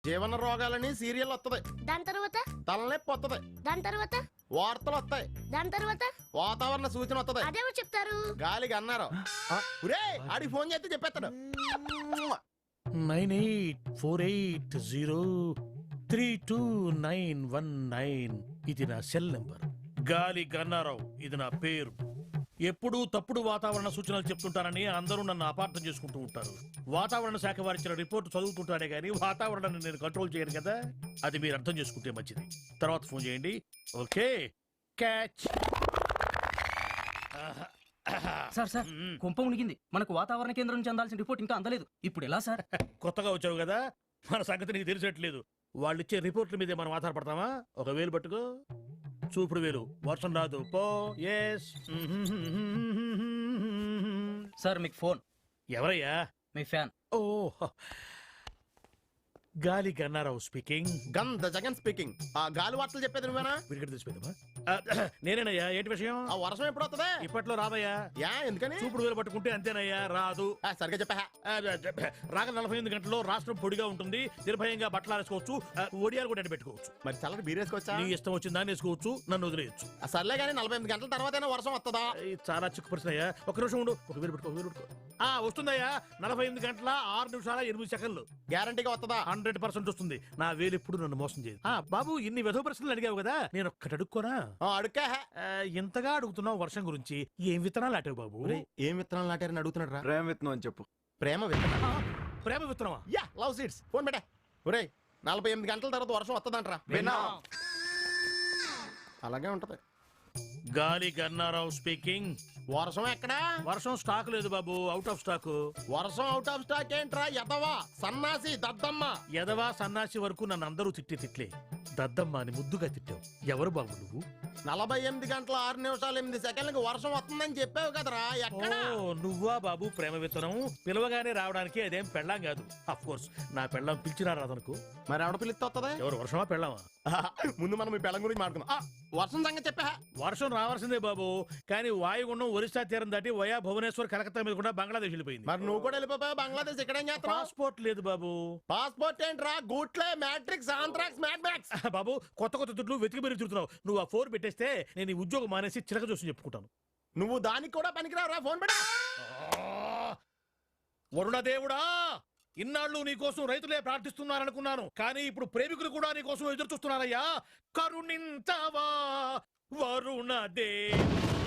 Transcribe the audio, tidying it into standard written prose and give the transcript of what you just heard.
జీవన రోగాలని సీరియల్ వస్తది. దాని తర్వాత తలనొప్పి వస్తది. దాని తర్వాత వార్తలు వస్తాయి. దాని తర్వాత వాతావరణ సూచన వస్తది. అదేమో చెప్తారు. గాలికి అన్నారు. ఆడికి ఫోన్ చేస్తే చెప్పేస్తాడు. 9848032919 ఇది నా సెల్ నెంబర్. గాలి గన్నారావు ఇది నా పేరు. ఎప్పుడూ తప్పుడు వాతావరణ సూచనలు చెప్తుంటారని అందరూ నన్ను అపార్థం చేసుకుంటూ ఉంటారు. వాతావరణ శాఖ వారిచ్చిన రిపోర్టు చదువుతుంటానే గానీ వాతావరణాన్ని నేను కంట్రోల్ చేయను కదా. అది మీరు అర్థం చేసుకుంటే మంచిది. తర్వాత ఫోన్ చేయండి. Okay catch. సార్ సార్ కుంప మునిగింది. మనకు వాతావరణ కేంద్రం నుంచి అందాల్సిన రిపోర్ట్ ఇంకా అందలేదు. ఇప్పుడు ఎలా సార్? కొత్తగా వచ్చావు కదా, మన సంగతి నీకు తెలిసేట్లేదు. వాళ్ళు ఇచ్చే రిపోర్ట్ల మీదే మనం ఆధారపడతామా? ఒక వేలు పట్టుకో, చూపుడు వేలు. వర్షం రాదు పో. ఎస్. సార్ మీకు ఫోన్. ఎవరయ్యా? మీ ఫ్యాన్. ఓ గాలి గన్నారావు స్పీకింగ్. గంధ జగన్ స్పీకింగ్. ఆ గాలి వార్తలు చెప్పేది నువ్వేనా? విరిగడ తెలిసిపోయిందమ్మా. నేనేనయ్యా. ఏంటి విషయం? ఆ వర్షం ఎప్పుడు వస్తుంది? ఇప్పట్లో రాదయ్యా. యా ఎందుకని? చూపుడు వేలు పట్టుకుంటే అంతేనయ్యా, రాదు. సరిగ్గా చెప్పా. రాగల 48 గంటల్లో రాష్ట్రం పొడిగా ఉంటుంది. నిర్భయంగా బట్టలు ఆరేసుకోవచ్చు. ఒడియాలు కూడా పెట్టుకోవచ్చు. మరి చల్లటి బీరేసుకోవచ్చా? నీ ఇష్టం వచ్చిందా వేసుకోవచ్చు, నన్ను వదిలేయచ్చు. సర్లే గానీ 48 గంటల తర్వాత వర్షం వస్తుందా? చాలా చిక్కు ప్రశ్న అయ్యా. ఒక నిమిషం ఉండు. ఒక వేలు పెట్టుకో, వేలు పెట్టుకో. వస్తుందయ్యా. 48 గంటల 6 నిమిషాల 8 సెకండ్లు. గ్యారంటీగా వస్తుందా? 100% వస్తుంది. నా వేలు ఎప్పుడు నన్ను మోసం చేయదు. బాబు ఇన్ని వెధవ ప్రశ్నలు అడిగావు కదా, నేను ఒక్కటి అడుక్కోనా? అడుక్కా. ఇంతగా అడుగుతున్నావు వర్షం గురించి. ఏం విత్తనాలు నాటావు బాబు? ఏం విత్తనాలు నాటారని అడుగుతున్నాడు రా. ప్రేమ విత్తనం అని చెప్పు. ప్రేమ విత్తనం? ప్రేమ విత్తనమా? Yeah, love seeds. ఫోన్ పెట్టా. ఒరే 48 గంటల తర్వాత వర్షం వస్తుందంటరా. అలాగే ఉంటది. గాలి గన్నారావు స్పీకింగ్. వర్షం ఎక్కడా? వర్షం స్టాక్ లేదు బాబు, అవుట్ ఆఫ్ స్టాక్. వర్షం అవుట్ ఆఫ్ స్టాక్ ఏంట్రా? ఎదవా సన్నాసి దద్దమ్మ. ఎదవా సన్నాసి వరకు నన్ను అందరూ తిట్లే. దద్దమ్మ అని ముద్దుగా తిట్టావు. ఎవరు బాబు నువ్వు? 48 గంటల 6 నిమిషాల 8 సెకండ్లకు వర్షం వస్తుందని చెప్పావు కదరా. ఎక్కడ? నువ్వా బాబు ప్రేమ విత్తనం? పిలవగానే రావడానికి అదేం పెళ్ళాం కాదు. అఫ్ కోర్స్ నా పెళ్ళాం పిలిచినా రాదనుకో. మరి ఎవడ పిలిస్తే వస్తుందా? ఎవరు? వర్షమా పెళ్ళామా? ముందు మనం ఈ పెళ్ళం గురించి మాట్లాడుకుందాం. వర్షం సంగతి చెప్పా. వర్షం రావాల్సిందే బాబు, కానీ వాయుగుండం ఒరిస్సా తీరం దాటి వయా భువనేశ్వర్ కలకత్తా మీద కూడా బంగ్లాదేశ్ వెళ్ళిపోయింది. మరి నువ్వు కూడా వెళ్ళిపోయావు బంగ్లాదేశ్. ఇక్కడ ఏం చేస్తావు? పాస్పోర్ట్ లేదు బాబు. పాస్పోర్ట్ ఏంట్రా? గూట్లే మ్యాట్రిక్స్ ఆంథ్రాక్స్ మ్యాడ్ మ్యాక్స్. బాబు కొత్త దుడ్లు వెతికి పెరిగి తిరుగుతున్నావు. నువ్వు ఆ 4 పెట్టేస్తే నేను ఈ ఉద్యోగం మానేసి చిలక చూసి చెప్పుకుంటాను. నువ్వు దానికి కూడా పనికిరావురా. ఫోన్ పెట్టా. వరుణదేవుడా, ఇన్నాళ్ళు నీకోసం రైతులే ప్రార్థిస్తున్నారనుకున్నాను, కానీ ఇప్పుడు ప్రేమికులు కూడా నీకోసం ఎదురు చూస్తున్నారయ్యా. కరుణించవా వరుణదేవుడా.